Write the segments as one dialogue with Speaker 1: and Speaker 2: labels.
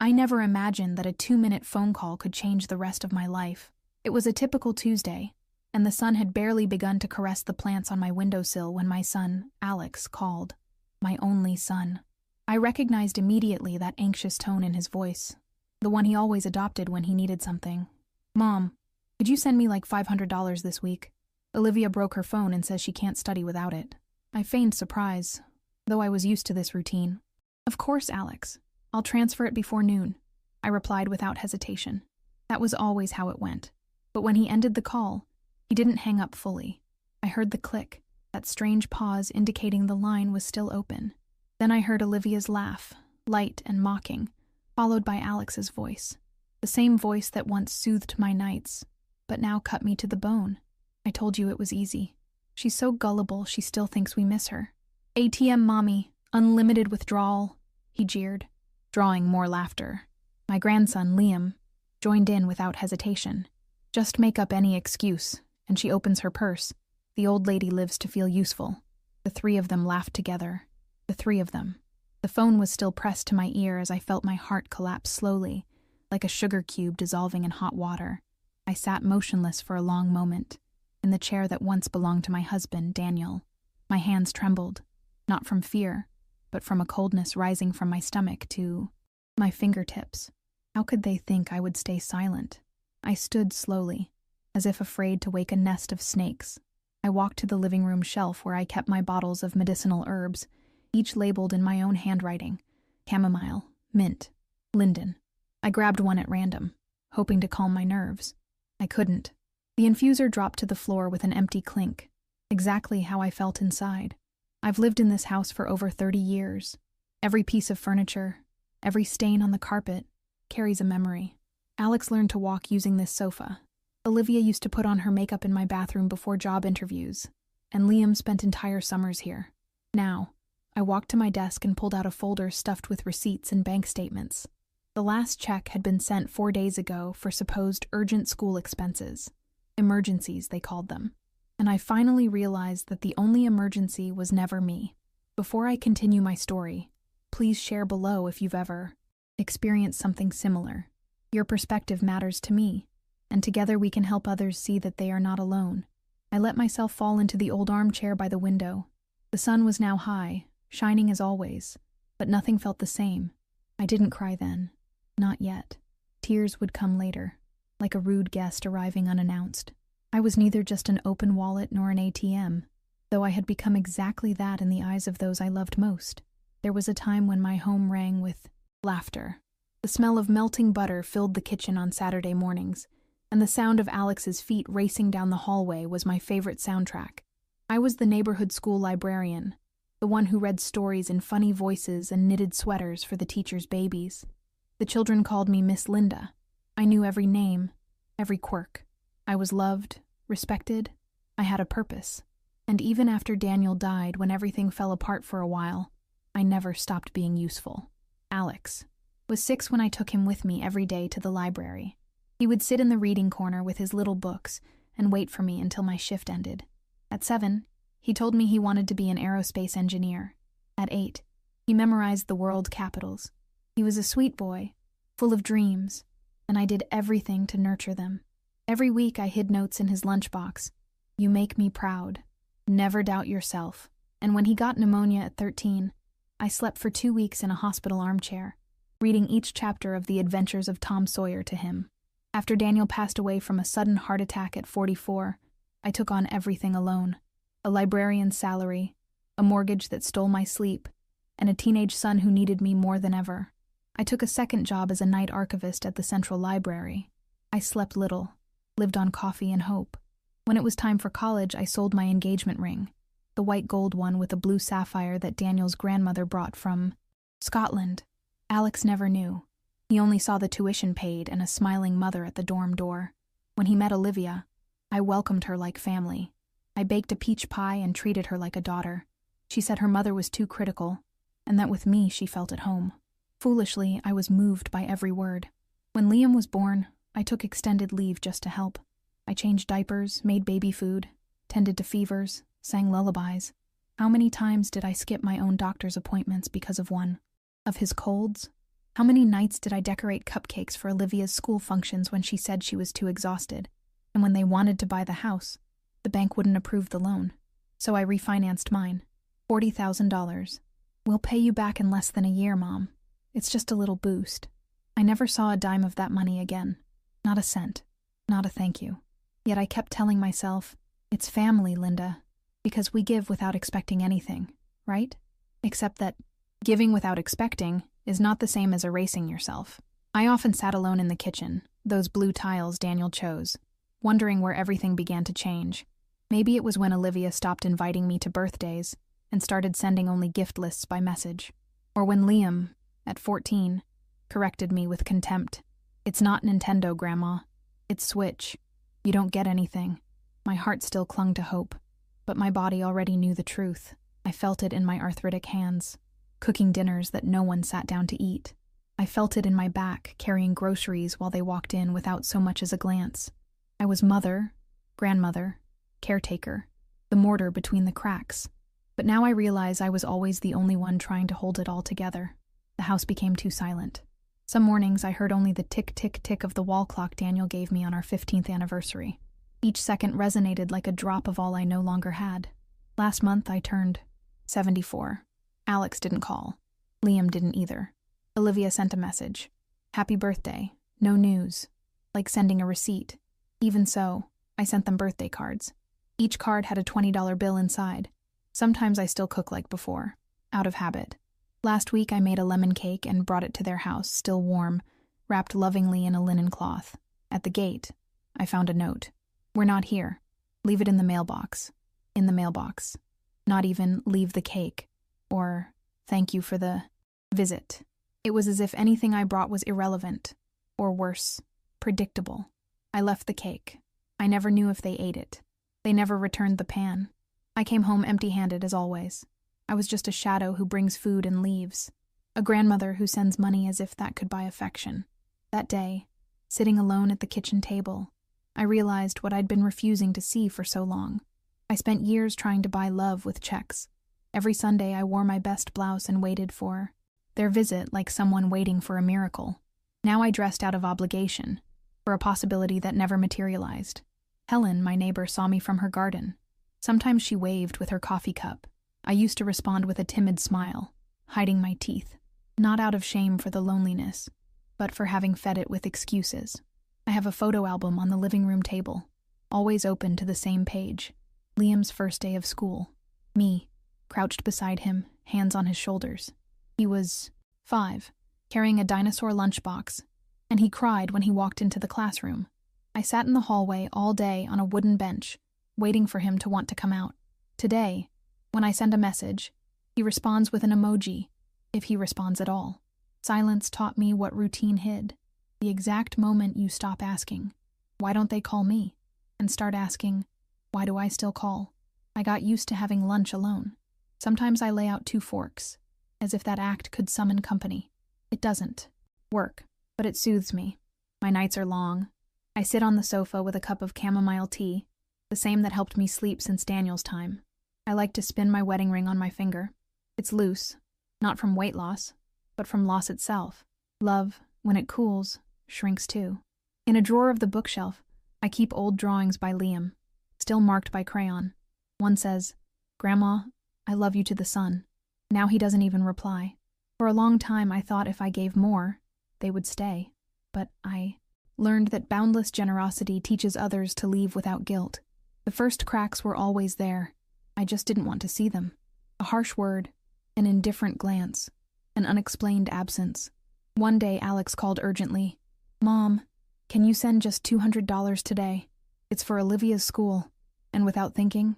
Speaker 1: I never imagined that a 2-minute phone call could change the rest of my life. It was a typical Tuesday, and the sun had barely begun to caress the plants on my windowsill when my son, Alex, called. My only son. I recognized immediately that anxious tone in his voice, the one he always adopted when he needed something. "Mom, could you send me like $500 this week? Olivia broke her phone and says she can't study without it." I feigned surprise, though I was used to this routine. "Of course, Alex. I'll transfer it before noon," I replied without hesitation. That was always how it went. But when he ended the call, he didn't hang up fully. I heard the click, that strange pause indicating the line was still open. Then I heard Olivia's laugh, light and mocking, followed by Alex's voice. The same voice that once soothed my nights, but now cut me to the bone. "I told you it was easy. She's so gullible she still thinks we miss her. ATM mommy, unlimited withdrawal," he jeered, drawing more laughter. My grandson, Liam, joined in without hesitation. "Just make up any excuse," and she opens her purse. The old lady lives to feel useful. The three of them laughed together. The three of them. The phone was still pressed to my ear as I felt my heart collapse slowly, like a sugar cube dissolving in hot water. I sat motionless for a long moment, in the chair that once belonged to my husband, Daniel. My hands trembled, not from fear, but from a coldness rising from my stomach to my fingertips. How could they think I would stay silent? I stood slowly, as if afraid to wake a nest of snakes. I walked to the living room shelf where I kept my bottles of medicinal herbs, each labeled in my own handwriting: chamomile, mint, linden. I grabbed one at random, hoping to calm my nerves. I couldn't. The infuser dropped to the floor with an empty clink, exactly how I felt inside. I've lived in this house for over 30 years. Every piece of furniture, every stain on the carpet, carries a memory. Alex learned to walk using this sofa. Olivia used to put on her makeup in my bathroom before job interviews, and Liam spent entire summers here. Now, I walked to my desk and pulled out a folder stuffed with receipts and bank statements. The last check had been sent 4 days ago for supposed urgent school expenses. Emergencies, they called them. And I finally realized that the only emergency was never me. Before I continue my story, please share below if you've ever experienced something similar. Your perspective matters to me, and together we can help others see that they are not alone. I let myself fall into the old armchair by the window. The sun was now high, shining as always, but nothing felt the same. I didn't cry then. Not yet. Tears would come later, like a rude guest arriving unannounced. I was neither just an open wallet nor an ATM, though I had become exactly that in the eyes of those I loved most. There was a time when my home rang with laughter. The smell of melting butter filled the kitchen on Saturday mornings, and the sound of Alex's feet racing down the hallway was my favorite soundtrack. I was the neighborhood school librarian, the one who read stories in funny voices and knitted sweaters for the teachers' babies. The children called me Miss Linda. I knew every name, every quirk. I was loved, respected. I had a purpose. And even after Daniel died, when everything fell apart for a while, I never stopped being useful. Alex was 6 when I took him with me every day to the library. He would sit in the reading corner with his little books and wait for me until my shift ended. At 7, he told me he wanted to be an aerospace engineer. At 8, he memorized the world capitals. He was a sweet boy, full of dreams, and I did everything to nurture them. Every week I hid notes in his lunchbox. "You make me proud. Never doubt yourself." And when he got pneumonia at 13, I slept for 2 weeks in a hospital armchair, reading each chapter of The Adventures of Tom Sawyer to him. After Daniel passed away from a sudden heart attack at 44, I took on everything alone. A librarian's salary, a mortgage that stole my sleep, and a teenage son who needed me more than ever. I took a second job as a night archivist at the Central Library. I slept little, lived on coffee and hope. When it was time for college, I sold my engagement ring, the white gold one with a blue sapphire that Daniel's grandmother brought from Scotland. Alex never knew. He only saw the tuition paid and a smiling mother at the dorm door. When he met Olivia, I welcomed her like family. I baked a peach pie and treated her like a daughter. She said her mother was too critical, and that with me she felt at home. Foolishly, I was moved by every word. When Liam was born, I took extended leave just to help. I changed diapers, made baby food, tended to fevers, sang lullabies. How many times did I skip my own doctor's appointments because of one? Of his colds? How many nights did I decorate cupcakes for Olivia's school functions when she said she was too exhausted? And when they wanted to buy the house, the bank wouldn't approve the loan. So I refinanced mine. $40,000. We'll pay you back in less than a year, Mom. It's just a little boost. I never saw a dime of that money again. Not a cent. Not a thank you. Yet I kept telling myself, it's family, Linda, because we give without expecting anything, right? Except that giving without expecting is not the same as erasing yourself. I often sat alone in the kitchen, those blue tiles Daniel chose, wondering where everything began to change. Maybe it was when Olivia stopped inviting me to birthdays and started sending only gift lists by message. Or when Liam, at 14, corrected me with contempt. It's not Nintendo, Grandma. It's Switch. You don't get anything. My heart still clung to hope, but my body already knew the truth. I felt it in my arthritic hands, cooking dinners that no one sat down to eat. I felt it in my back, carrying groceries while they walked in without so much as a glance. I was mother, grandmother, caretaker, the mortar between the cracks. But now I realize I was always the only one trying to hold it all together. The house became too silent. Some mornings I heard only the tick-tick-tick of the wall clock Daniel gave me on our 15th anniversary. Each second resonated like a drop of all I no longer had. Last month I turned 74. Alex didn't call. Liam didn't either. Olivia sent a message. Happy birthday. No news. Like sending a receipt. Even so, I sent them birthday cards. Each card had a $20 bill inside. Sometimes I still cook like before, out of habit. Last week I made a lemon cake and brought it to their house, still warm, wrapped lovingly in a linen cloth. At the gate, I found a note. We're not here. Leave it in the mailbox. In the mailbox. Not even leave the cake. Or thank you for the visit. It was as if anything I brought was irrelevant. Or worse, predictable. I left the cake. I never knew if they ate it. They never returned the pan. I came home empty-handed as always. I was just a shadow who brings food and leaves. A grandmother who sends money as if that could buy affection. That day, sitting alone at the kitchen table, I realized what I'd been refusing to see for so long. I spent years trying to buy love with checks. Every Sunday I wore my best blouse and waited for their visit like someone waiting for a miracle. Now I dressed out of obligation, for a possibility that never materialized. Helen, my neighbor, saw me from her garden. Sometimes she waved with her coffee cup. I used to respond with a timid smile, hiding my teeth, not out of shame for the loneliness, but for having fed it with excuses. I have a photo album on the living room table, always open to the same page. Liam's first day of school. Me, crouched beside him, hands on his shoulders. He was 5, carrying a dinosaur lunchbox, and he cried when he walked into the classroom. I sat in the hallway all day on a wooden bench, waiting for him to want to come out. Today, when I send a message, he responds with an emoji, if he responds at all. Silence taught me what routine hid. The exact moment you stop asking, why don't they call me? And start asking, why do I still call? I got used to having lunch alone. Sometimes I lay out 2 forks, as if that act could summon company. It doesn't work, but it soothes me. My nights are long. I sit on the sofa with a cup of chamomile tea, the same that helped me sleep since Daniel's time. I like to spin my wedding ring on my finger. It's loose, not from weight loss, but from loss itself. Love, when it cools, shrinks too. In a drawer of the bookshelf, I keep old drawings by Liam, still marked by crayon. One says, Grandma, I love you to the sun. Now he doesn't even reply. For a long time I thought if I gave more, they would stay. But I learned that boundless generosity teaches others to leave without guilt. The first cracks were always there. I just didn't want to see them. A harsh word, an indifferent glance, an unexplained absence. One day Alex called urgently. Mom, can you send just $200 today? It's for Olivia's school. And without thinking,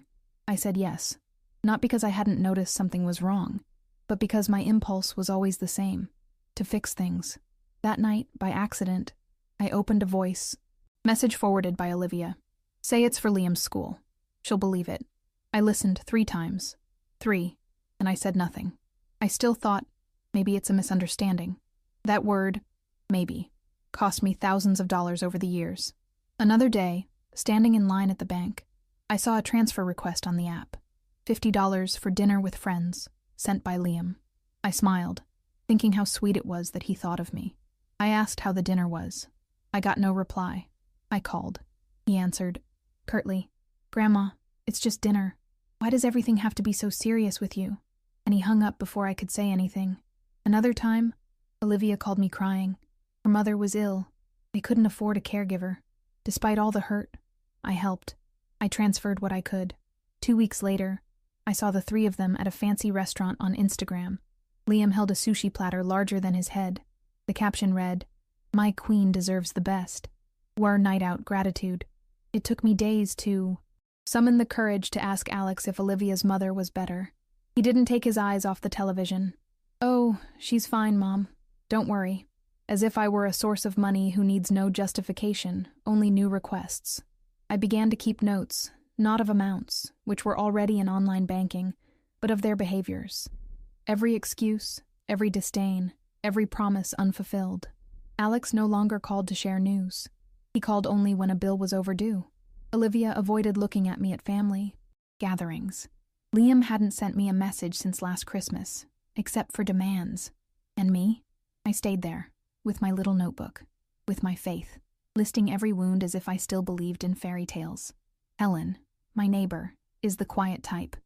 Speaker 1: I said yes. Not because I hadn't noticed something was wrong, but because my impulse was always the same, to fix things. That night, by accident, I opened a voice. Message forwarded by Olivia. Say it's for Liam's school. She'll believe it. I listened 3 times. 3, and I said nothing. I still thought, maybe it's a misunderstanding. That word, maybe, cost me thousands of dollars over the years. Another day, standing in line at the bank, I saw a transfer request on the app. $50 for dinner with friends, sent by Liam. I smiled. thinking how sweet it was that he thought of me. I asked how the dinner was. I got no reply. I called. He answered, curtly, "Grandma, it's just dinner. Why does everything have to be so serious with you?" And he hung up before I could say anything. Another time, Olivia called me crying. Her mother was ill. They couldn't afford a caregiver. Despite all the hurt, I helped. I transferred what I could. 2 weeks later, I saw the three of them at a fancy restaurant on Instagram. Liam held a sushi platter larger than his head. The caption read, "My queen deserves the best. War night out gratitude." It took me days to summon the courage to ask Alex if Olivia's mother was better. He didn't take his eyes off the television. "Oh, she's fine, Mom. Don't worry." As if I were a source of money who needs no justification, only new requests. I began to keep notes, not of amounts, which were already in online banking, but of their behaviors. Every excuse, every disdain, every promise unfulfilled. Alex no longer called to share news. He called only when a bill was overdue. Olivia avoided looking at me at family gatherings. Liam hadn't sent me a message since last Christmas, except for demands. And me? I stayed there, with my little notebook, with my faith, listing every wound as if I still believed in fairy tales. Helen, my neighbor, is the quiet type,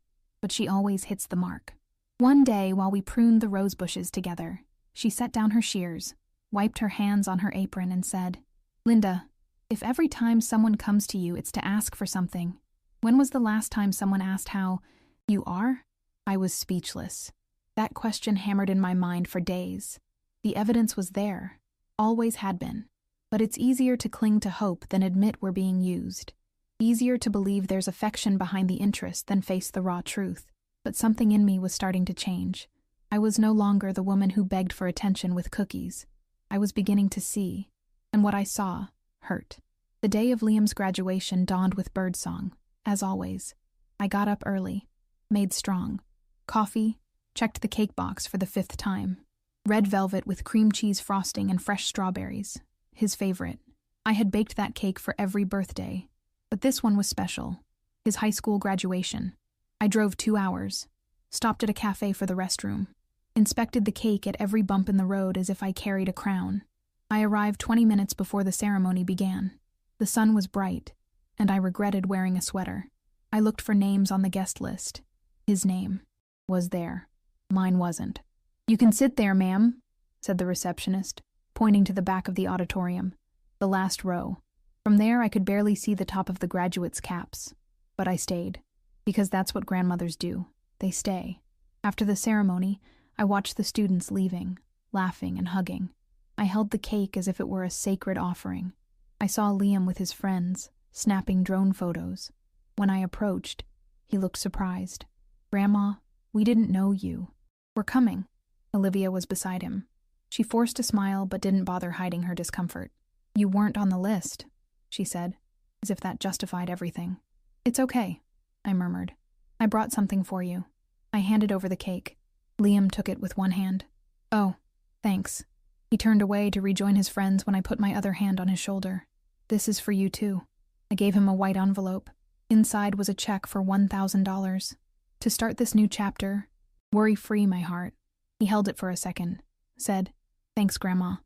Speaker 1: but she always hits the mark. One day, while we pruned the rose bushes together, she set down her shears, wiped her hands on her apron, and said, "Linda, if every time someone comes to you it's to ask for something, when was the last time someone asked how you are?" I was speechless. That question hammered in my mind for days. The evidence was there, always had been. But it's easier to cling to hope than admit we're being used. Easier to believe there's affection behind the interest than face the raw truth. But something in me was starting to change. I was no longer the woman who begged for attention with cookies. I was beginning to see, and what I saw hurt. The day of Liam's graduation dawned with birdsong, as always. I got up early, made strong. Coffee, checked the cake box for the 5th time. Red velvet with cream cheese frosting and fresh strawberries. His favorite. I had baked that cake for every birthday, but this one was special. His high school graduation. I drove 2 hours, stopped at a cafe for the restroom, inspected the cake at every bump in the road as if I carried a crown. I arrived 20 minutes before the ceremony began. The sun was bright, and I regretted wearing a sweater. I looked for names on the guest list. His name was there. Mine wasn't. "You can sit there, ma'am," said the receptionist, pointing to the back of the auditorium, the last row. From there I could barely see the top of the graduates' caps. But I stayed, because that's what grandmothers do. They stay. After the ceremony, I watched the students leaving, laughing and hugging. I held the cake as if it were a sacred offering. I saw Liam with his friends, snapping drone photos. When I approached, he looked surprised. "Grandma, we didn't know you. We're coming." Olivia was beside him. She forced a smile but didn't bother hiding her discomfort. "You weren't on the list," she said, as if that justified everything. "It's okay," I murmured. "I brought something for you." I handed over the cake. Liam took it with one hand. "Oh, thanks." He turned away to rejoin his friends when I put my other hand on his shoulder. "This is for you too." I gave him a white envelope. Inside was a check for $1,000. To start this new chapter, worry-free my heart. He held it for a second, said, "Thanks, Grandma,"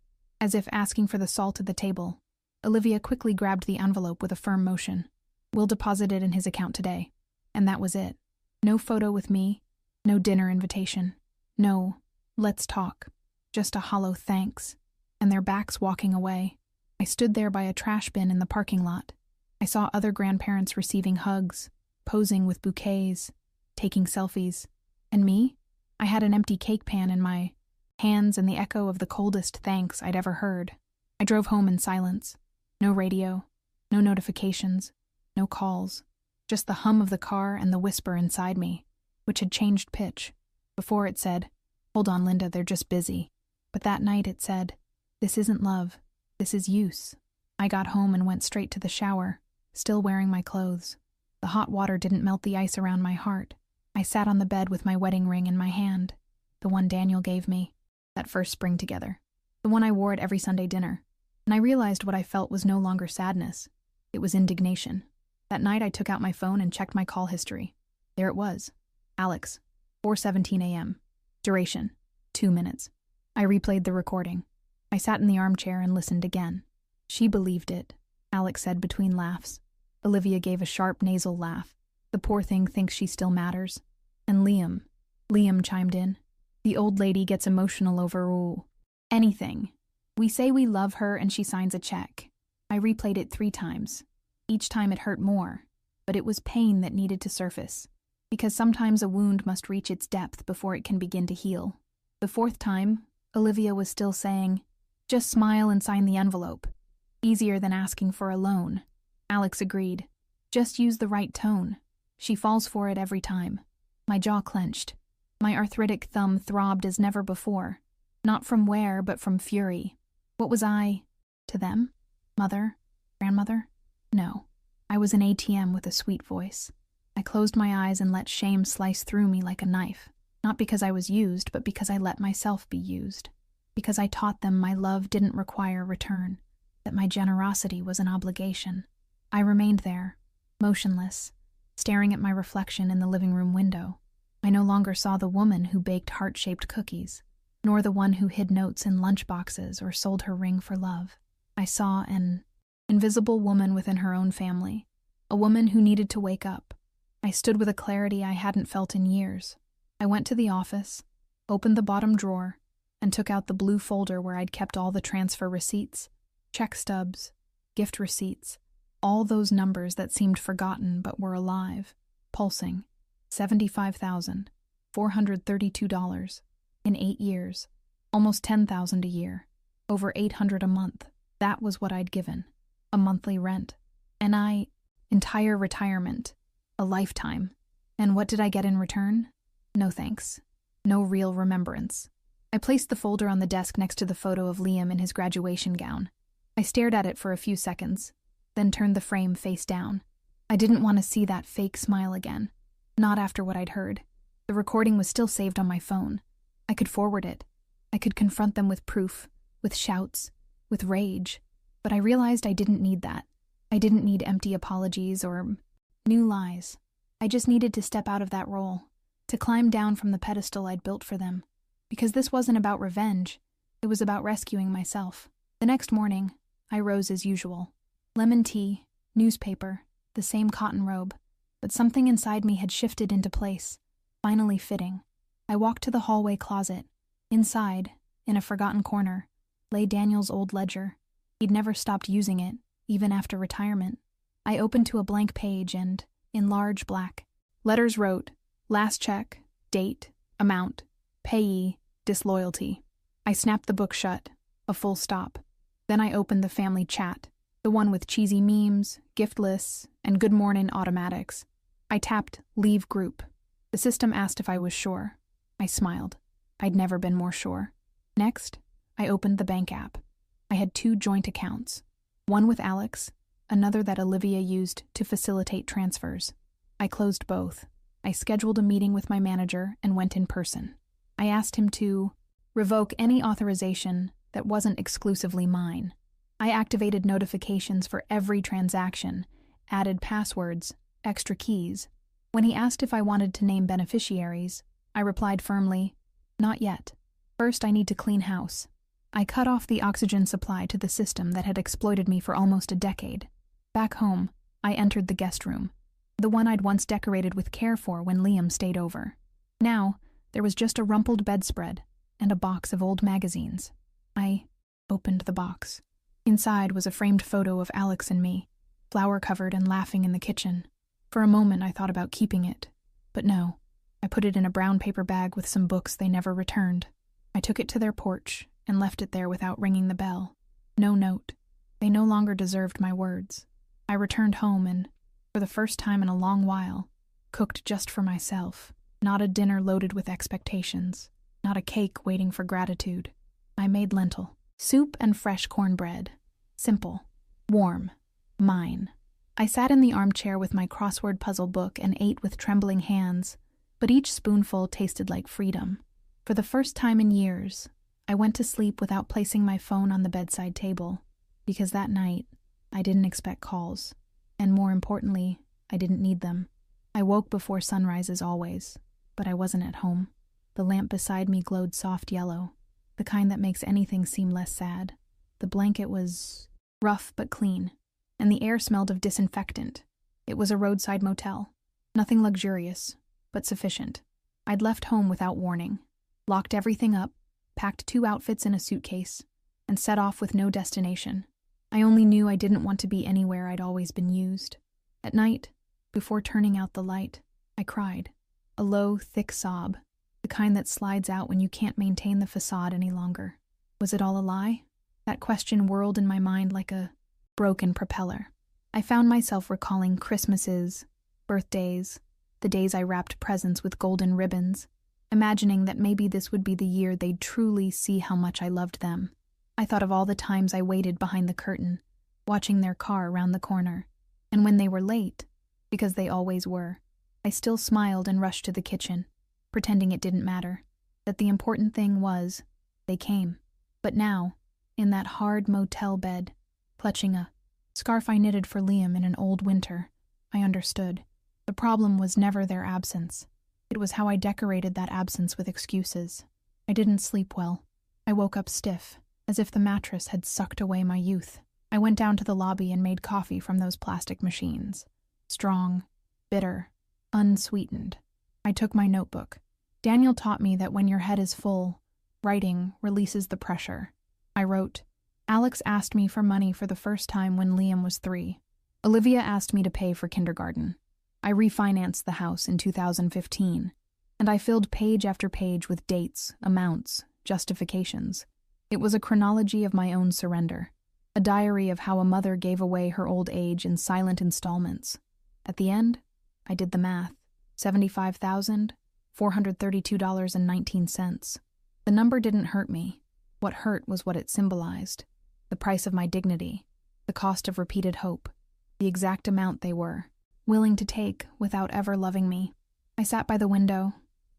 Speaker 1: as if asking for the salt at the table. Olivia quickly grabbed the envelope with a firm motion. "We'll deposit it in his account today." And that was it. No photo with me, no dinner invitation, no "let's talk," just a hollow thanks, and their backs walking away. I stood there by a trash bin in the parking lot. I saw other grandparents receiving hugs, posing with bouquets, taking selfies. And me? I had an empty cake pan in my hands and the echo of the coldest thanks I'd ever heard. I drove home in silence. No radio, no notifications, no calls. Just the hum of the car and the whisper inside me, which had changed pitch. Before it said, "Hold on, Linda, they're just busy." But that night it said, "This isn't love, this is use." I got home and went straight to the shower, still wearing my clothes. The hot water didn't melt the ice around my heart. I sat on the bed with my wedding ring in my hand, the one Daniel gave me, that first spring together, the one I wore at every Sunday dinner, and I realized what I felt was no longer sadness. It was indignation. That night I took out my phone and checked my call history. There it was. Alex, 4:17 a.m. Duration, 2 minutes. I replayed the recording. I sat in the armchair and listened again. She believed it, Alex said between laughs. Olivia gave a sharp nasal laugh. The poor thing thinks she still matters. And Liam chimed in. The old lady gets emotional over anything. We say we love her and she signs a check. I replayed it 3 times. Each time it hurt more, but it was pain that needed to surface, because sometimes a wound must reach its depth before it can begin to heal. The 4th time, Olivia was still saying, just smile and sign the envelope. Easier than asking for a loan. Alex agreed. Just use the right tone. She falls for it every time. My jaw clenched. My arthritic thumb throbbed as never before. Not from wear, but from fury. What was I? To them? Mother? Grandmother? No. I was an ATM with a sweet voice. I closed my eyes and let shame slice through me like a knife. Not because I was used, but because I let myself be used. Because I taught them my love didn't require return, that my generosity was an obligation. I remained there, motionless, staring at my reflection in the living room window. I no longer saw the woman who baked heart-shaped cookies, nor the one who hid notes in lunchboxes or sold her ring for love. I saw an invisible woman within her own family, a woman who needed to wake up. I stood with a clarity I hadn't felt in years. I went to the office, opened the bottom drawer, and took out the blue folder where I'd kept all the transfer receipts, check stubs, gift receipts, all those numbers that seemed forgotten but were alive, pulsing. $75,432 in 8 years, almost $10,000 a year, over $800 a month. That was what I'd given, a monthly rent. And entire retirement, a lifetime. And what did I get in return? No thanks. No real remembrance. I placed the folder on the desk next to the photo of Liam in his graduation gown. I stared at it for a few seconds, then turned the frame face down. I didn't want to see that fake smile again. Not after what I'd heard. The recording was still saved on my phone. I could forward it. I could confront them with proof, with shouts, with rage. But I realized I didn't need that. I didn't need empty apologies or new lies. I just needed to step out of that role, to climb down from the pedestal I'd built for them. Because this wasn't about revenge. It was about rescuing myself. The next morning, I rose as usual. Lemon tea, newspaper, the same cotton robe. But something inside me had shifted into place, finally fitting. I walked to the hallway closet. Inside, in a forgotten corner, lay Daniel's old ledger. He'd never stopped using it, even after retirement. I opened to a blank page and, in large black, letters wrote, last check, date, amount, payee, disloyalty. I snapped the book shut, a full stop. Then I opened the family chat, the one with cheesy memes, gift lists, and good morning automatics. I tapped Leave Group. The system asked if I was sure. I smiled. I'd never been more sure. Next, I opened the bank app. I had 2 joint accounts, one with Alex, another that Olivia used to facilitate transfers. I closed both. I scheduled a meeting with my manager and went in person. I asked him to revoke any authorization that wasn't exclusively mine. I activated notifications for every transaction, added passwords, extra keys. When he asked if I wanted to name beneficiaries, I replied firmly, not yet. First, I need to clean house. I cut off the oxygen supply to the system that had exploited me for almost a decade. Back home, I entered the guest room, the one I'd once decorated with care for when Liam stayed over. Now, there was just a rumpled bedspread and a box of old magazines. I opened the box. Inside was a framed photo of Alex and me, flour-covered and laughing in the kitchen. For a moment, I thought about keeping it, but no. I put it in a brown paper bag with some books they never returned. I took it to their porch and left it there without ringing the bell. No note. They no longer deserved my words. I returned home and, for the first time in a long while, cooked just for myself. Not a dinner loaded with expectations. Not a cake waiting for gratitude. I made lentil soup and fresh cornbread. Simple. Warm. Mine. I sat in the armchair with my crossword puzzle book and ate with trembling hands, but each spoonful tasted like freedom. For the first time in years, I went to sleep without placing my phone on the bedside table, because that night, I didn't expect calls, and more importantly, I didn't need them. I woke before sunrise as always, but I wasn't at home. The lamp beside me glowed soft yellow. the kind that makes anything seem less sad. The blanket was rough but clean, and the air smelled of disinfectant. It was a roadside motel. Nothing luxurious, but sufficient. I'd left home without warning, locked everything up, packed 2 outfits in a suitcase, and set off with no destination. I only knew I didn't want to be anywhere I'd always been used. At night, before turning out the light, I cried. A low, thick sob, the kind that slides out when you can't maintain the facade any longer. Was it all a lie? That question whirled in my mind like a broken propeller. I found myself recalling Christmases, birthdays, the days I wrapped presents with golden ribbons, imagining that maybe this would be the year they'd truly see how much I loved them. I thought of all the times I waited behind the curtain, watching their car round the corner, and when they were late, because they always were, I still smiled and rushed to the kitchen, pretending it didn't matter, that the important thing was, they came. But now, in that hard motel bed, clutching a scarf I knitted for Liam in an old winter, I understood. The problem was never their absence. It was how I decorated that absence with excuses. I didn't sleep well. I woke up stiff, as if the mattress had sucked away my youth. I went down to the lobby and made coffee from those plastic machines. Strong, bitter, unsweetened. I took my notebook. Daniel taught me that when your head is full, writing releases the pressure. I wrote, Alex asked me for money for the first time when Liam was 3. Olivia asked me to pay for kindergarten. I refinanced the house in 2015, and I filled page after page with dates, amounts, justifications. It was a chronology of my own surrender, a diary of how a mother gave away her old age in silent installments. At the end, I did the math. $75,432.19. The number didn't hurt me. What hurt was what it symbolized. The price of my dignity, the cost of repeated hope, the exact amount they were willing to take without ever loving me. I sat by the window,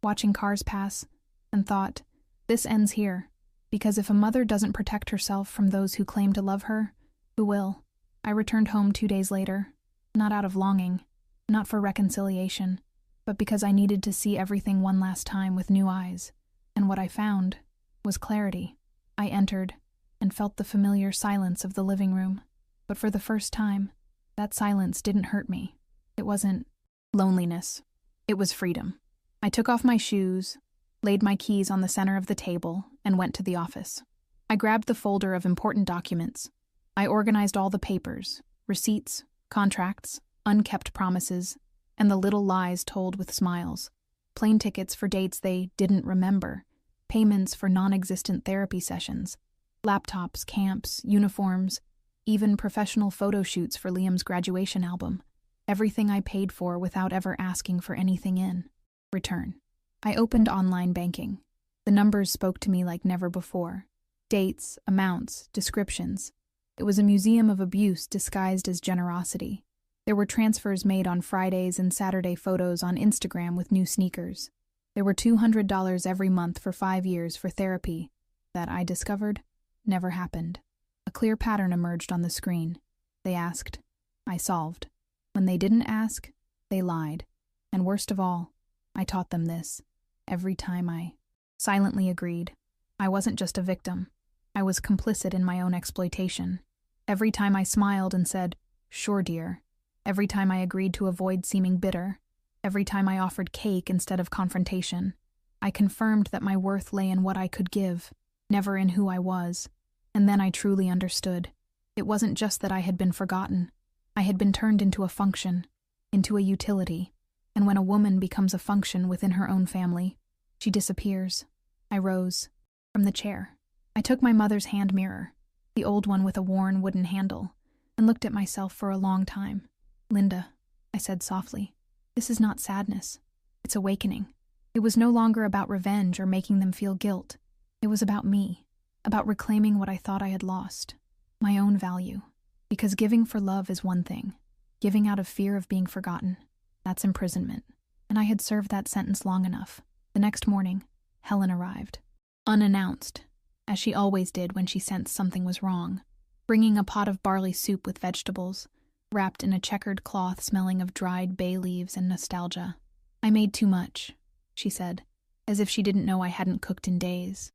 Speaker 1: watching cars pass, and thought, this ends here, because if a mother doesn't protect herself from those who claim to love her, who will? I returned home 2 days later, not out of longing, not for reconciliation, but because I needed to see everything one last time with new eyes, and what I found was clarity. I entered and felt the familiar silence of the living room, but for the first time, that silence didn't hurt me. It wasn't loneliness. It was freedom. I took off my shoes, laid my keys on the center of the table, and went to the office. I grabbed the folder of important documents. I organized all the papers, receipts, contracts, unkept promises, and the little lies told with smiles. Plane tickets for dates they didn't remember, payments for non-existent therapy sessions, laptops, camps, uniforms, even professional photo shoots for Liam's graduation album. Everything I paid for without ever asking for anything in return. I opened online banking. The numbers spoke to me like never before. Dates, amounts, descriptions. It was a museum of abuse disguised as generosity. There were transfers made on Fridays and Saturday photos on Instagram with new sneakers. There were $200 every month for 5 years for therapy that I discovered never happened. A clear pattern emerged on the screen. They asked. I solved. When they didn't ask, they lied. And worst of all, I taught them this. Every time I silently agreed. I wasn't just a victim. I was complicit in my own exploitation. Every time I smiled and said, "Sure, dear." Every time I agreed to avoid seeming bitter. Every time I offered cake instead of confrontation. I confirmed that my worth lay in what I could give, never in who I was. And then I truly understood. It wasn't just that I had been forgotten. I had been turned into a function, into a utility. And when a woman becomes a function within her own family, she disappears. I rose from the chair. I took my mother's hand mirror, the old one with a worn wooden handle, and looked at myself for a long time. "Linda," I said softly, "this is not sadness. It's awakening." It was no longer about revenge or making them feel guilt. It was about me, about reclaiming what I thought I had lost, my own value. Because giving for love is one thing. Giving out of fear of being forgotten, that's imprisonment. And I had served that sentence long enough. The next morning, Helen arrived. Unannounced, as she always did when she sensed something was wrong, bringing a pot of barley soup with vegetables, wrapped in a checkered cloth smelling of dried bay leaves and nostalgia. "I made too much," she said, as if she didn't know I hadn't cooked in days.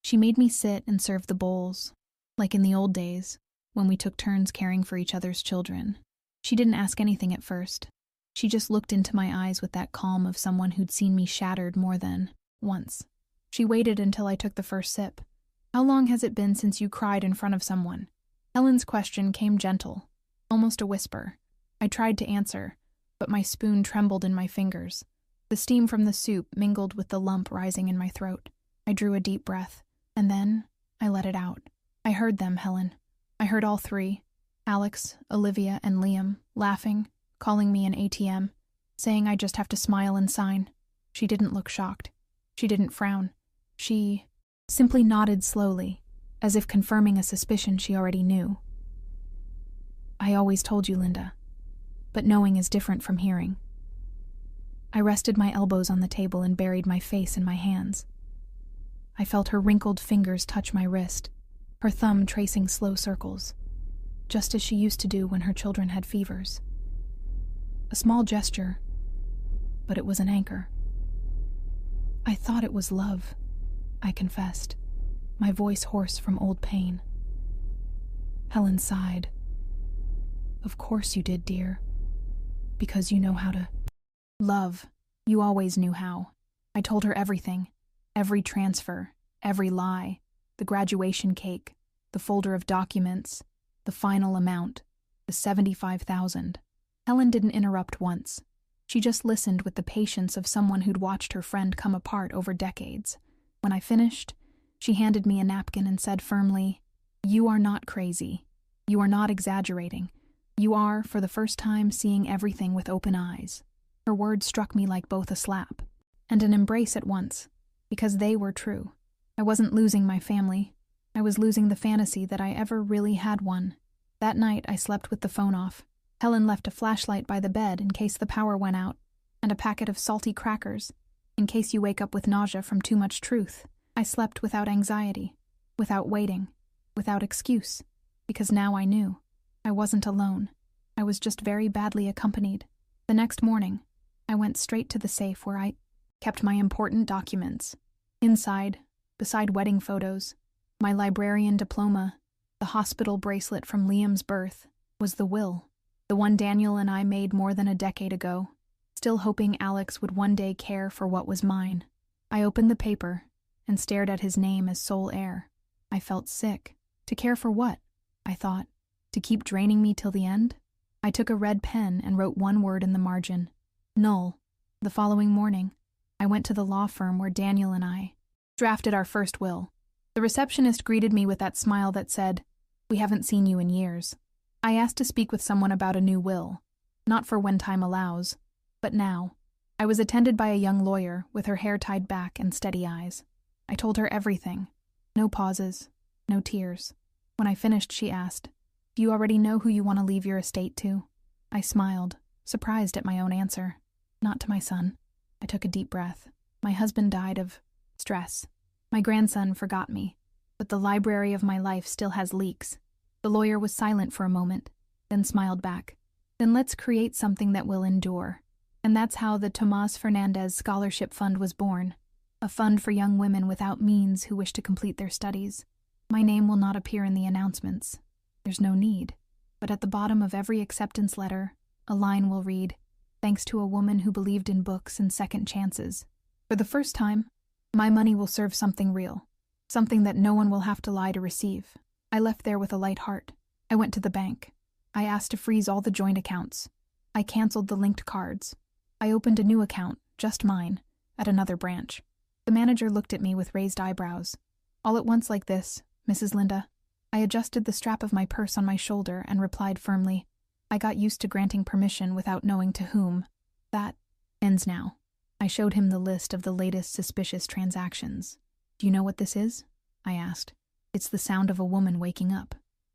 Speaker 1: She made me sit and serve the bowls, like in the old days, when we took turns caring for each other's children. She didn't ask anything at first. She just looked into my eyes with that calm of someone who'd seen me shattered more than once. She waited until I took the first sip. "How long has it been since you cried in front of someone?" Helen's question came gentle, almost a whisper. I tried to answer, but my spoon trembled in my fingers. The steam from the soup mingled with the lump rising in my throat. I drew a deep breath, and then I let it out. "I heard them, Helen. I heard all three, Alex, Olivia, and Liam, laughing, calling me an ATM, saying I just have to smile and sign." She didn't look shocked. She didn't frown. She simply nodded slowly, as if confirming a suspicion she already knew. "I always told you, Linda, but knowing is different from hearing." I rested my elbows on the table and buried my face in my hands. I felt her wrinkled fingers touch my wrist, her thumb tracing slow circles, just as she used to do when her children had fevers. A small gesture, but it was an anchor. "I thought it was love," I confessed, my voice hoarse from old pain. Helen sighed. "Of course you did, dear. Because you know how to love. You always knew how." I told her everything. Every transfer, every lie, the graduation cake, the folder of documents, the final amount, the 75,000. Helen didn't interrupt once. She just listened with the patience of someone who'd watched her friend come apart over decades. When I finished, she handed me a napkin and said firmly, "You are not crazy. You are not exaggerating. You are, for the first time, seeing everything with open eyes." Her words struck me like both a slap and an embrace at once, because they were true. I wasn't losing my family. I was losing the fantasy that I ever really had one. That night, I slept with the phone off. Helen left a flashlight by the bed in case the power went out, and a packet of salty crackers, in case you wake up with nausea from too much truth. I slept without anxiety, without waiting, without excuse, because now I knew. I wasn't alone. I was just very badly accompanied. The next morning, I went straight to the safe where I kept my important documents. Inside, beside wedding photos, my librarian diploma, the hospital bracelet from Liam's birth, was the will. The one Daniel and I made more than a decade ago, still hoping Alex would one day care for what was mine. I opened the paper and stared at his name as sole heir. I felt sick. To care for what? I thought. To keep draining me till the end? I took a red pen and wrote one word in the margin. Null. The following morning, I went to the law firm where Daniel and I drafted our first will. The receptionist greeted me with that smile that said, "We haven't seen you in years." I asked to speak with someone about a new will, not for when time allows, but now. I was attended by a young lawyer with her hair tied back and steady eyes. I told her everything. No pauses, no tears. When I finished, she asked, "Do you already know who you want to leave your estate to?" I smiled, surprised at my own answer. "Not to my son." I took a deep breath. My husband died of stress. My grandson forgot me, but the library of my life still has leaks. The lawyer was silent for a moment, then smiled back. "Then let's create something that will endure." And that's how the Tomas Fernandez Scholarship Fund was born, a fund for young women without means who wish to complete their studies. My name will not appear in the announcements. There's no need. But at the bottom of every acceptance letter, a line will read, "Thanks to a woman who believed in books and second chances." For the first time, my money will serve something real, something that no one will have to lie to receive. I left there with a light heart. I went to the bank. I asked to freeze all the joint accounts. I canceled the linked cards. I opened a new account, just mine, at another branch. The manager looked at me with raised eyebrows. "All at once like this, Mrs. Linda?" I adjusted the strap of my purse on my shoulder and replied firmly, "I got used to granting permission without knowing to whom. That ends now." I showed him the list of the latest suspicious transactions. "Do you know what this is?" I asked. "It's the sound of a woman waking up."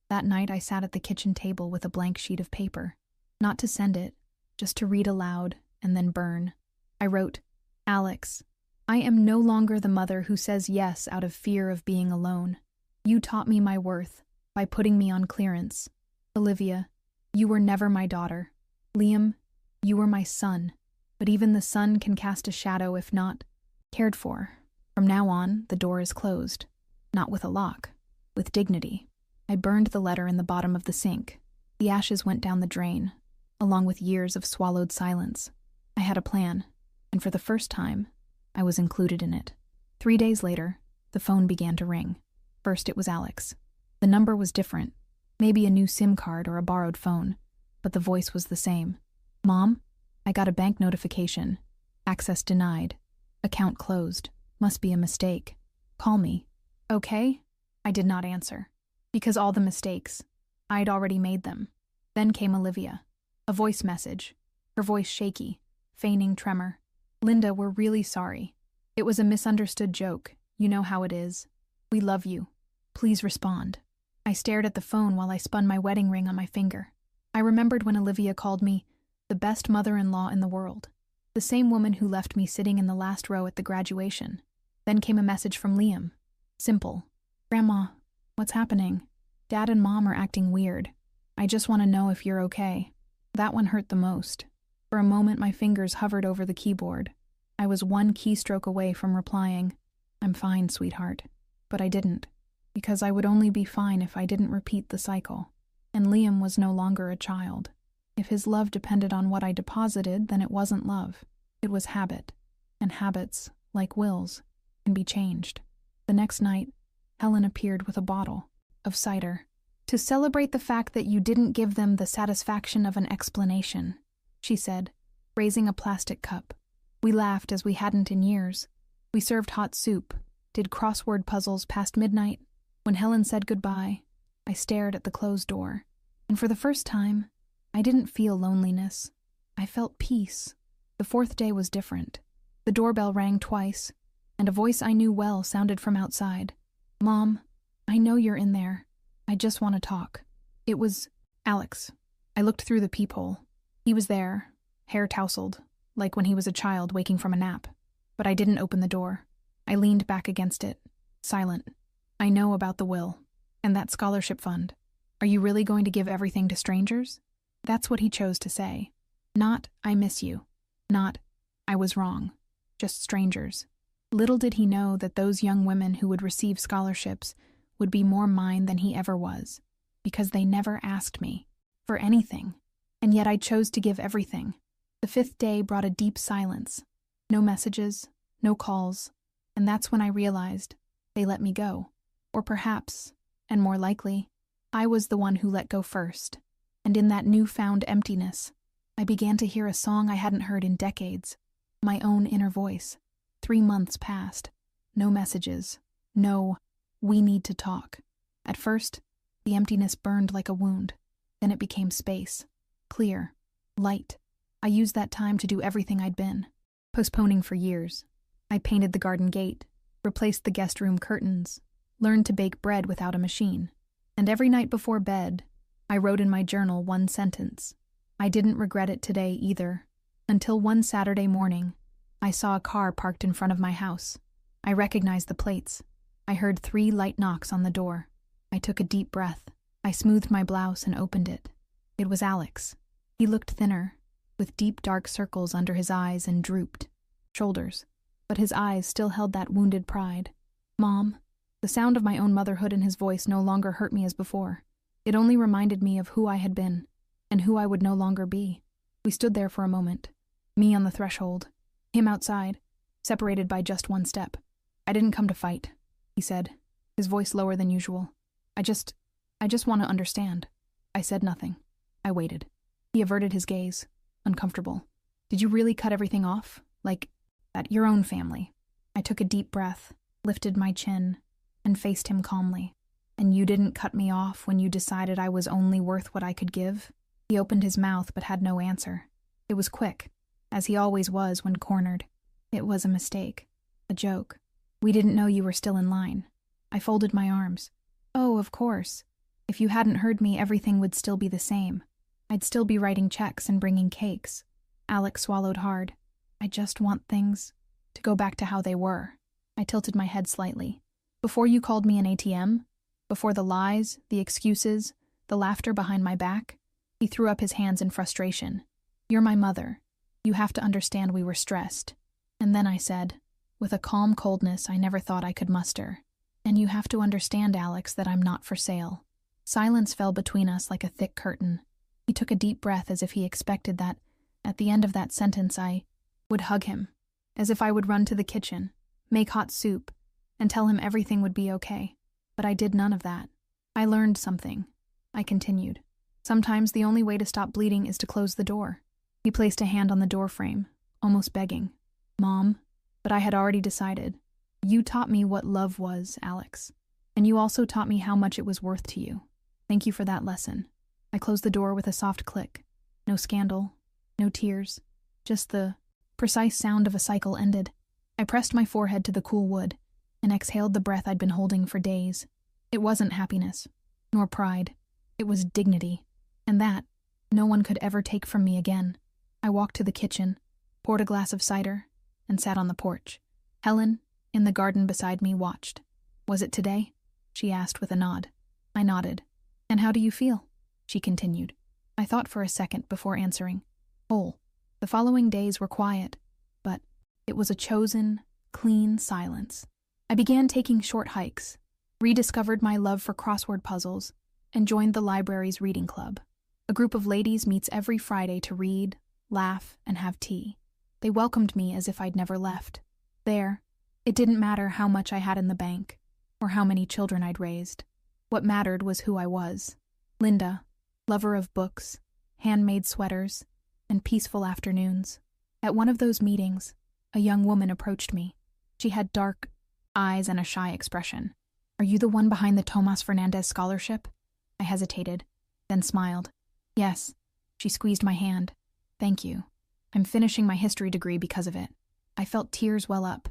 Speaker 1: That night I sat at the kitchen table with a blank sheet of paper. Not to send it, just to read aloud and then burn. I wrote, "Alex, I am no longer the mother who says yes out of fear of being alone. You taught me my worth by putting me on clearance. Olivia, you were never my daughter. Liam, you were my son. But even the sun can cast a shadow if not cared for. From now on, the door is closed. Not with a lock, with dignity. I burned the letter in the bottom of the sink. The ashes went down the drain, along with years of swallowed silence. I had a plan, and for the first time, I was included in it. 3 days later, the phone began to ring. First, it was Alex. The number was different, maybe a new SIM card or a borrowed phone, but the voice was the same. "Mom, I got a bank notification. Access denied. Account closed. Must be a mistake. Call me." "Okay?" I did not answer, because all the mistakes, I'd already made them. Then came Olivia. A voice message, her voice shaky, feigning tremor. "Linda, we're really sorry. It was a misunderstood joke. You know how it is. We love you. Please respond." I stared at the phone while I spun my wedding ring on my finger. I remembered when Olivia called me the best mother-in-law in the world, the same woman who left me sitting in the last row at the graduation. Then came a message from Liam. Simple. "Grandma, what's happening? Dad and Mom are acting weird. I just want to know if you're okay." That one hurt the most. For a moment, my fingers hovered over the keyboard. I was one keystroke away from replying, "I'm fine, sweetheart." But I didn't, because I would only be fine if I didn't repeat the cycle. And Liam was no longer a child. If his love depended on what I deposited, then it wasn't love. It was habit. And habits, like wills, can be changed. The next night, Helen appeared with a bottle of cider to celebrate the fact that you didn't give them the satisfaction of an explanation, she said, raising a plastic cup. We laughed as we hadn't in years. We served hot soup, did crossword puzzles past midnight. When Helen said goodbye, I stared at the closed door, and for the first time, I didn't feel loneliness. I felt peace. The fourth day was different. The doorbell rang twice, and a voice I knew well sounded from outside. "Mom, I know you're in there. I just want to talk." It was Alex. I looked through the peephole. He was there, hair tousled, like when he was a child waking from a nap. But I didn't open the door. I leaned back against it, silent. "I know about the will, and that scholarship fund. Are you really going to give everything to strangers?" That's what he chose to say. Not, "I miss you." Not, "I was wrong." Just strangers. Little did he know that those young women who would receive scholarships would be more mine than he ever was, because they never asked me for anything, and yet I chose to give everything. The fifth day brought a deep silence. No messages, no calls, and that's when I realized they let me go. Or perhaps, and more likely, I was the one who let go first. And in that newfound emptiness, I began to hear a song I hadn't heard in decades, my own inner voice. 3 months passed. No messages. No, "We need to talk." At first, the emptiness burned like a wound. Then it became space. Clear. Light. I used that time to do everything I'd been postponing for years. I painted the garden gate, replaced the guest room curtains, learned to bake bread without a machine. And every night before bed, I wrote in my journal one sentence. I didn't regret it today either, until one Saturday morning, I saw a car parked in front of my house. I recognized the plates. I heard 3 light knocks on the door. I took a deep breath. I smoothed my blouse and opened it. It was Alex. He looked thinner, with deep dark circles under his eyes and drooped shoulders, but his eyes still held that wounded pride. "Mom." The sound of my own motherhood in his voice no longer hurt me as before. It only reminded me of who I had been, and who I would no longer be. We stood there for a moment, me on the threshold, him outside, separated by just 1 step. "I didn't come to fight," he said, his voice lower than usual. I just want to understand." I said nothing. I waited. He averted his gaze, uncomfortable. "Did you really cut everything off? Like, at your own family?" I took a deep breath, lifted my chin, and faced him calmly. "And you didn't cut me off when you decided I was only worth what I could give?" He opened his mouth but had no answer. It was quick, as he always was when cornered. "It was a mistake. A joke. We didn't know you were still in line." I folded my arms. "Oh, of course. If you hadn't heard me, everything would still be the same. I'd still be writing checks and bringing cakes." Alex swallowed hard. "I just want things to go back to how they were." I tilted my head slightly. "Before you called me an ATM? Before the lies, the excuses, the laughter behind my back?" He threw up his hands in frustration. "You're my mother. You have to understand we were stressed." And then I said, with a calm coldness I never thought I could muster, And you have to understand, Alex, that I'm not for sale. Silence fell between us like a thick curtain. He took a deep breath as if he expected that, at the end of that sentence, I would hug him, as if I would run to the kitchen, make hot soup, and tell him everything would be okay. But I did none of that. I learned something. I continued. Sometimes the only way to stop bleeding is to close the door. He placed a hand on the door frame, almost begging. Mom, but I had already decided. You taught me what love was, Alex. And you also taught me how much it was worth to you. Thank you for that lesson. I closed the door with a soft click. No scandal, no tears, just the precise sound of a cycle ended. I pressed my forehead to the cool wood and exhaled the breath I'd been holding for days. It wasn't happiness, nor pride. It was dignity. And that, no one could ever take from me again. I walked to the kitchen, poured a glass of cider, and sat on the porch. Helen, in the garden beside me, watched. Was it today? She asked with a nod. I nodded. And how do you feel? She continued. I thought for a second before answering. Whole. The following days were quiet, but it was a chosen, clean silence. I began taking short hikes, rediscovered my love for crossword puzzles, and joined the library's reading club. A group of ladies meets every Friday to read, laugh, and have tea. They welcomed me as if I'd never left. There, it didn't matter how much I had in the bank, or how many children I'd raised. What mattered was who I was. Linda, lover of books, handmade sweaters, and peaceful afternoons. At one of those meetings, a young woman approached me. She had dark eyes and a shy expression. Are you the one behind the Tomas Fernandez scholarship? I hesitated, then smiled. Yes. She squeezed my hand. Thank you. I'm finishing my history degree because of it. I felt tears well up,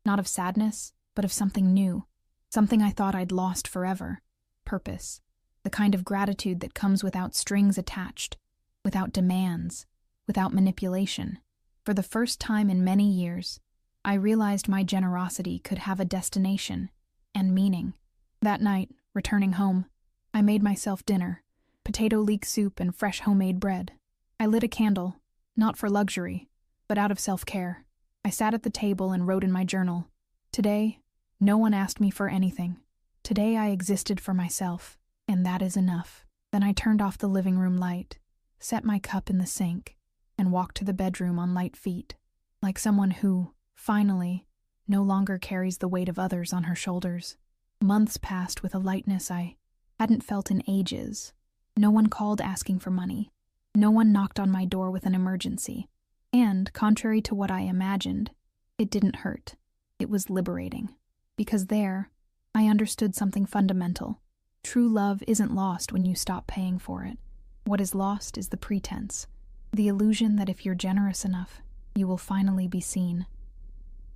Speaker 1: not of sadness, but of something new, something I thought I'd lost forever. Purpose. The kind of gratitude that comes without strings attached, without demands, without manipulation. For the first time in many years, I realized my generosity could have a destination and meaning. That night, returning home, I made myself dinner, potato leek soup and fresh homemade bread. I lit a candle, not for luxury, but out of self-care. I sat at the table and wrote in my journal. Today, no one asked me for anything. Today I existed for myself, and that is enough. Then I turned off the living room light, set my cup in the sink, and walked to the bedroom on light feet, like someone who, finally, no longer carries the weight of others on her shoulders. Months passed with a lightness I hadn't felt in ages. No one called asking for money. No one knocked on my door with an emergency. And, contrary to what I imagined, it didn't hurt. It was liberating. Because there, I understood something fundamental. True love isn't lost when you stop paying for it. What is lost is the pretense, the illusion that if you're generous enough, you will finally be seen.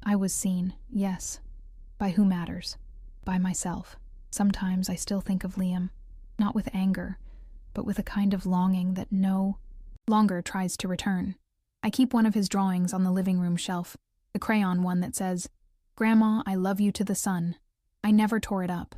Speaker 1: I was seen, yes. By who matters? By myself. Sometimes I still think of Liam, not with anger, but with a kind of longing that no longer tries to return. I keep one of his drawings on the living room shelf, the crayon one that says, "Grandma, I love you to the sun." I never tore it up,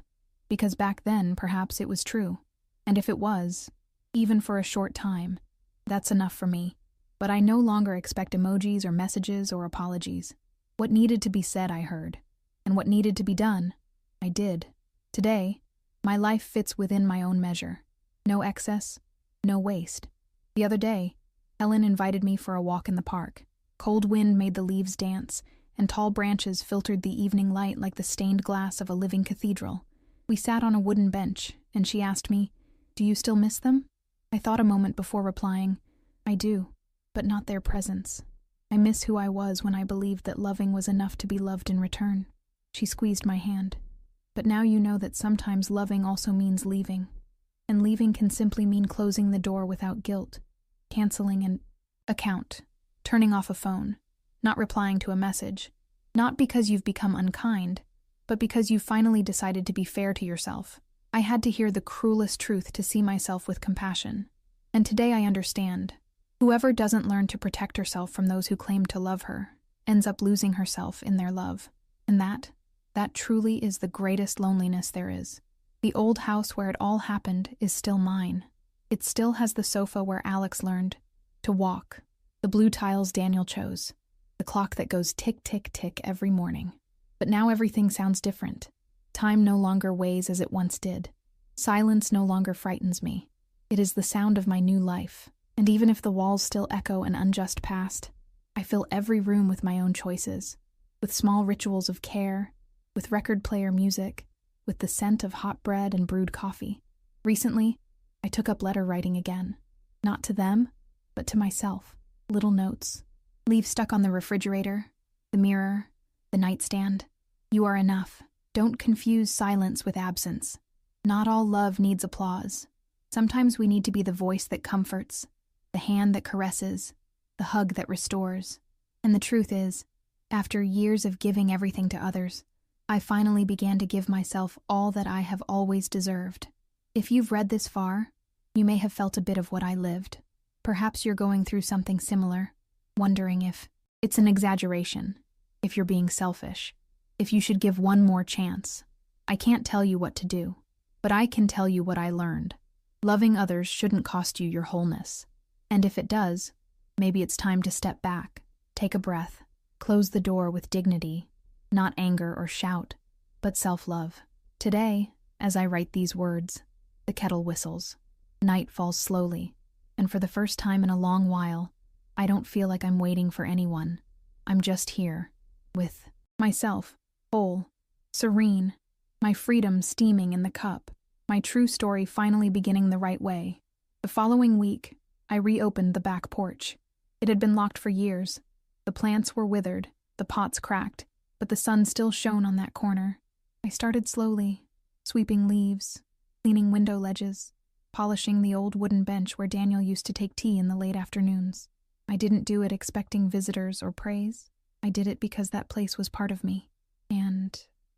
Speaker 1: because back then perhaps it was true. And if it was, even for a short time, that's enough for me. But I no longer expect emojis or messages or apologies. What needed to be said, I heard. And what needed to be done, I did. Today, my life fits within my own measure. No excess, no waste. The other day, Helen invited me for a walk in the park. Cold wind made the leaves dance, and tall branches filtered the evening light like the stained glass of a living cathedral. We sat on a wooden bench, and she asked me, "Do you still miss them?" I thought a moment before replying, "I do, but not their presence. I miss who I was when I believed that loving was enough to be loved in return." She squeezed my hand. "But now you know that sometimes loving also means leaving. And leaving can simply mean closing the door without guilt, canceling an account, turning off a phone, not replying to a message. Not because you've become unkind, but because you've finally decided to be fair to yourself. I had to hear the cruelest truth to see myself with compassion. And today I understand. Whoever doesn't learn to protect herself from those who claim to love her ends up losing herself in their love. And that truly is the greatest loneliness there is. The old house where it all happened is still mine. It still has the sofa where Alex learned to walk, the blue tiles Daniel chose, the clock that goes tick, tick, tick every morning. But now everything sounds different. Time no longer weighs as it once did. Silence no longer frightens me. It is the sound of my new life. And even if the walls still echo an unjust past, I fill every room with my own choices, with small rituals of care, with record player music, with the scent of hot bread and brewed coffee. Recently, I took up letter writing again. Not to them, but to myself. Little notes. Leave stuck on the refrigerator, the mirror, the nightstand. You are enough. Don't confuse silence with absence. Not all love needs applause. Sometimes we need to be the voice that comforts, the hand that caresses, the hug that restores. And the truth is, after years of giving everything to others, I finally began to give myself all that I have always deserved. If you've read this far, you may have felt a bit of what I lived. Perhaps you're going through something similar, wondering if it's an exaggeration, if you're being selfish, if you should give one more chance. I can't tell you what to do, but I can tell you what I learned. Loving others shouldn't cost you your wholeness. And if it does, maybe it's time to step back, take a breath, close the door with dignity, not anger or shout, but self-love. Today, as I write these words, the kettle whistles. Night falls slowly, and for the first time in a long while, I don't feel like I'm waiting for anyone. I'm just here, with myself, whole, serene, my freedom steaming in the cup, my true story finally beginning the right way. The following week, I reopened the back porch. It had been locked for years. The plants were withered, the pots cracked, but the sun still shone on that corner. I started slowly, sweeping leaves, cleaning window ledges, polishing the old wooden bench where Daniel used to take tea in the late afternoons. I didn't do it expecting visitors or praise. I did it because that place was part of me, and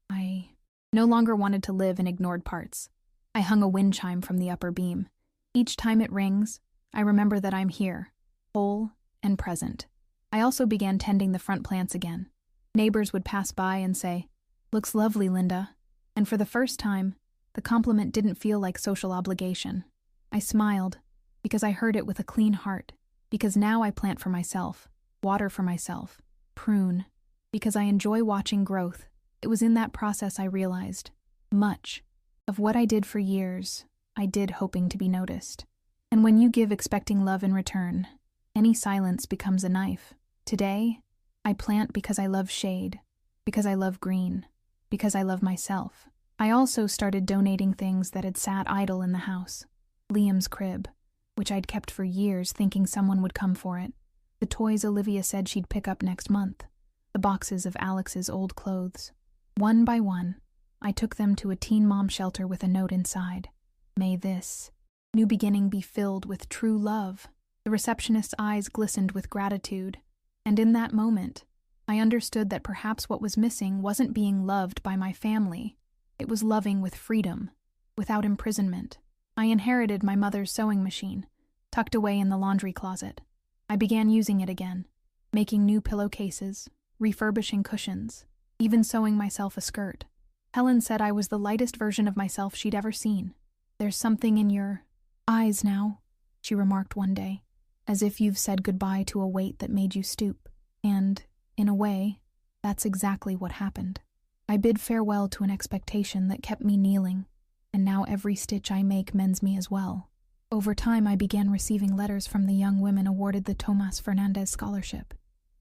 Speaker 1: I no longer wanted to live in ignored parts. I hung a wind chime from the upper beam. Each time it rings, I remember that I'm here, whole and present. I also began tending the front plants again. Neighbors would pass by and say, "Looks lovely, Linda." And for the first time, the compliment didn't feel like social obligation. I smiled, because I heard it with a clean heart, because now I plant for myself, water for myself, prune, because I enjoy watching growth. It was in that process I realized much of what I did for years, I did hoping to be noticed. And when you give expecting love in return, any silence becomes a knife. Today, I plant because I love shade, because I love green, because I love myself. I also started donating things that had sat idle in the house. Liam's crib, which I'd kept for years thinking someone would come for it. The toys Olivia said she'd pick up next month. The boxes of Alex's old clothes. One by one, I took them to a teen mom shelter with a note inside. May this new beginning be filled with true love. The receptionist's eyes glistened with gratitude, and in that moment, I understood that perhaps what was missing wasn't being loved by my family. It was loving with freedom, without imprisonment. I inherited my mother's sewing machine, tucked away in the laundry closet. I began using it again, making new pillowcases, refurbishing cushions, even sewing myself a skirt. Helen said I was the lightest version of myself she'd ever seen. "There's something in your eyes now," she remarked one day, "as if you've said goodbye to a weight that made you stoop." And, in a way, that's exactly what happened. I bid farewell to an expectation that kept me kneeling, and now every stitch I make mends me as well. Over time, I began receiving letters from the young women awarded the Tomas Fernandez Scholarship.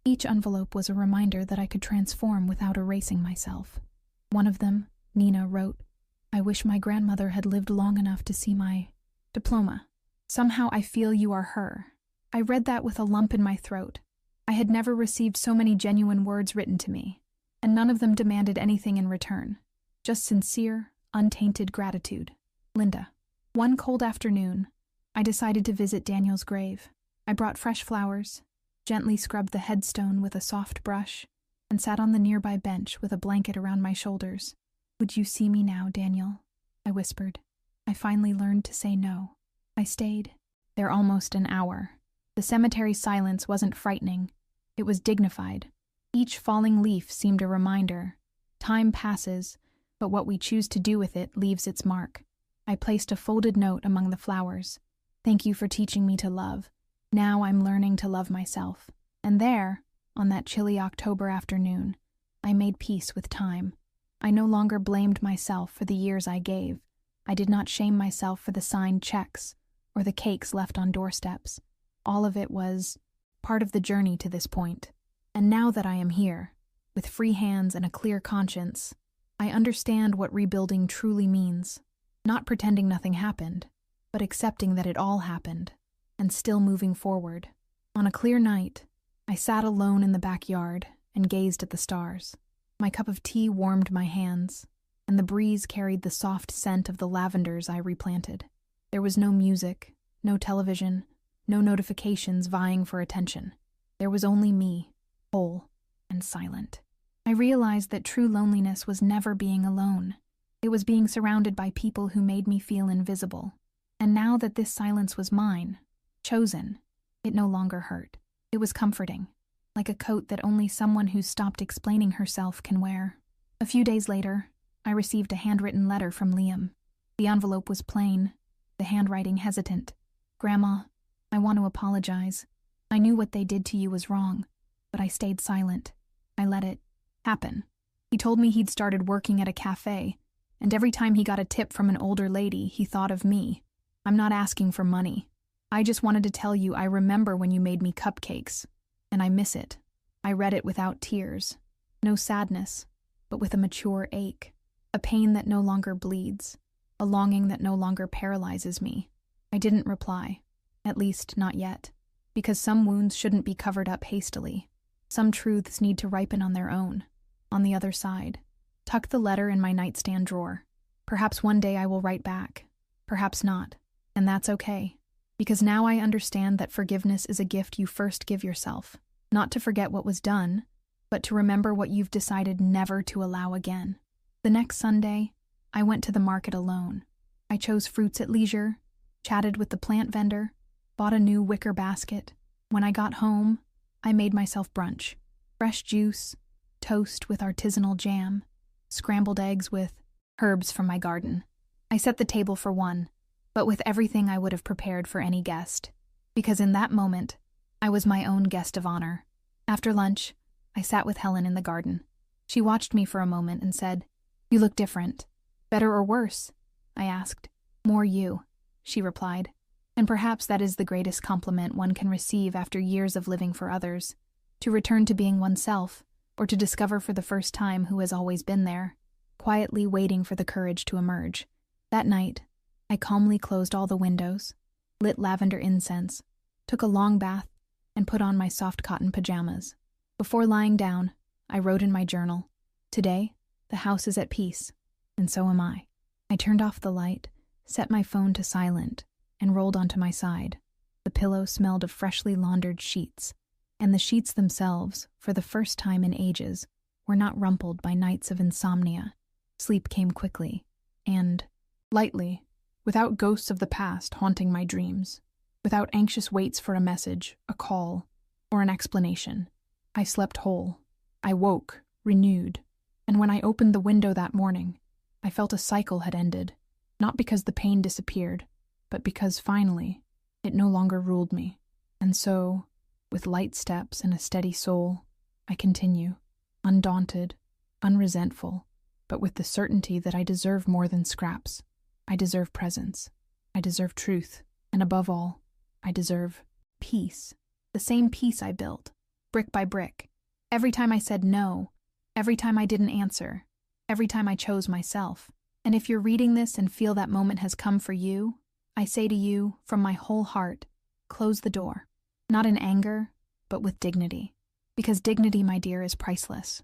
Speaker 1: Each envelope was a reminder that I could transform without erasing myself. One of them, Nina, wrote, "I wish my grandmother had lived long enough to see my diploma. Somehow I feel you are her." I read that with a lump in my throat. I had never received so many genuine words written to me, and none of them demanded anything in return. Just sincere, untainted gratitude. Linda. One cold afternoon, I decided to visit Daniel's grave. I brought fresh flowers, gently scrubbed the headstone with a soft brush, and sat on the nearby bench with a blanket around my shoulders. "Would you see me now, Daniel?" I whispered. I finally learned to say no. I stayed there almost an hour. The cemetery silence wasn't frightening. It was dignified. Each falling leaf seemed a reminder. Time passes, but what we choose to do with it leaves its mark. I placed a folded note among the flowers. "Thank you for teaching me to love. Now I'm learning to love myself." And there, on that chilly October afternoon, I made peace with time. I no longer blamed myself for the years I gave. I did not shame myself for the signed checks or the cakes left on doorsteps. All of it was part of the journey to this point. And now that I am here, with free hands and a clear conscience, I understand what rebuilding truly means. Not pretending nothing happened, but accepting that it all happened, and still moving forward. On a clear night, I sat alone in the backyard and gazed at the stars. My cup of tea warmed my hands, and the breeze carried the soft scent of the lavenders I replanted. There was no music, no television, no notifications vying for attention. There was only me, whole and silent. I realized that true loneliness was never being alone. It was being surrounded by people who made me feel invisible. And now that this silence was mine, chosen, it no longer hurt. It was comforting, like a coat that only someone who's stopped explaining herself can wear. A few days later, I received a handwritten letter from Liam. The envelope was plain, the handwriting hesitant. "Grandma, I want to apologize. I knew what they did to you was wrong, but I stayed silent. I let it happen." He told me he'd started working at a cafe, and every time he got a tip from an older lady, he thought of me. "I'm not asking for money. I just wanted to tell you I remember when you made me cupcakes, and I miss it." I read it without tears. No sadness, but with a mature ache. A pain that no longer bleeds. A longing that no longer paralyzes me. I didn't reply. At least, not yet. Because some wounds shouldn't be covered up hastily. Some truths need to ripen on their own. On the other side, tuck the letter in my nightstand drawer. Perhaps one day I will write back. Perhaps not. And that's okay. Because now I understand that forgiveness is a gift you first give yourself. Not to forget what was done, but to remember what you've decided never to allow again. The next Sunday, I went to the market alone. I chose fruits at leisure, chatted with the plant vendor, bought a new wicker basket. When I got home, I made myself brunch. Fresh juice, toast with artisanal jam, scrambled eggs with herbs from my garden. I set the table for one, but with everything I would have prepared for any guest. Because in that moment, I was my own guest of honor. After lunch, I sat with Helen in the garden. She watched me for a moment and said, "You look different." "Better or worse?" I asked. "More you," she replied. And perhaps that is the greatest compliment one can receive after years of living for others. To return to being oneself, or to discover for the first time who has always been there, quietly waiting for the courage to emerge. That night, I calmly closed all the windows, lit lavender incense, took a long bath, and put on my soft cotton pajamas. Before lying down, I wrote in my journal, "Today, the house is at peace, and so am I." I turned off the light, set my phone to silent, and rolled onto my side. The pillow smelled of freshly laundered sheets, and the sheets themselves, for the first time in ages, were not rumpled by nights of insomnia. Sleep came quickly, and lightly, without ghosts of the past haunting my dreams, without anxious waits for a message, a call, or an explanation. I slept whole. I woke, renewed, and when I opened the window that morning, I felt a cycle had ended, not because the pain disappeared, but because finally, it no longer ruled me. And so, with light steps and a steady soul, I continue, undaunted, unresentful, but with the certainty that I deserve more than scraps. I deserve presence. I deserve truth. And above all, I deserve peace. The same peace I built, brick by brick. Every time I said no, every time I didn't answer, every time I chose myself. And if you're reading this and feel that moment has come for you, I say to you, from my whole heart, close the door. Not in anger, but with dignity. Because dignity, my dear, is priceless.